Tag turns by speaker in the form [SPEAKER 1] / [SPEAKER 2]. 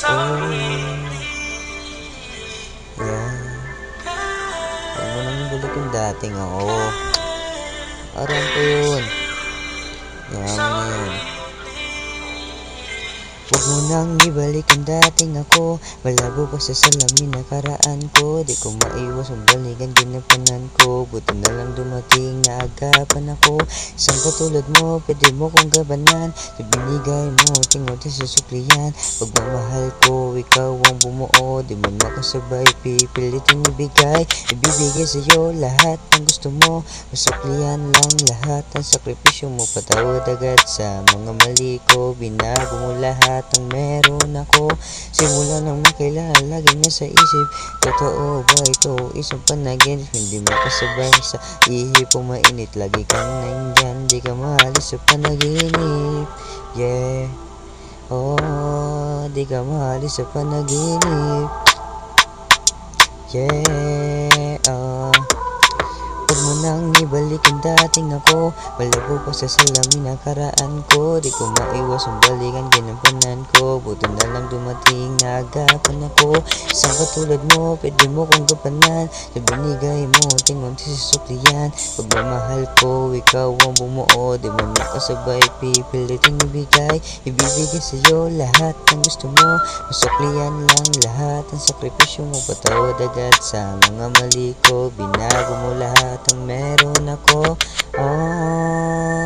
[SPEAKER 1] Oh, yeah. Huwag mo nang ibalik yung dating ako. Aram ko yun. Yaman na yun. Huwag mo nang ibalik ang dating ako. Malabo pa sa salamin nakaraan ko. Di ko maiwas ang balikan ginapanan ko. Buti na lang dumating na agapan ako. Isang katulad mo, pwede mo kong gabanan. Sa binigay mo, tingog sa suklian. Pagmamahal ko, ikaw ang bumuo. Di mo makasabay, pipilitin ibigay. Ibibigay sa'yo lahat ng gusto mo. Masuklian lang lahat ang sakripisyo mo. Patawad agad sa mga mali ko. Binago mo lahat ang meron ako. Simula nang makilala, lagi niya sa isip. Totoo ba ito? Isang panaginip. Hindi makasabay sa ihip o mainit. Lagi kang nandyan, di ka maalis sa panaginip. Yeah. Oh, di ka maalis sa panaginip. Yeah. Huwag mo nang ibalik ang dating ako. Malabo pa sa salamin nakaraan ko. Di ko maiwas ang balikan ginampanan ko. Buti na lang dumating na agapan ako. Isang katulad mo, pwede mo kong gapanan. Sa binigay mo, tingog sa suklian. Pagmamahal ko, ikaw ang bumuo. Di mo makasabay, pipilitin ibigay. Ibibigay sa'yo lahat ng gusto mo. Masuklian lang lahat ang sakripisyo mo. Patawad agad sa mga mali ko. Binago mo lahat ang meron ako. Oh.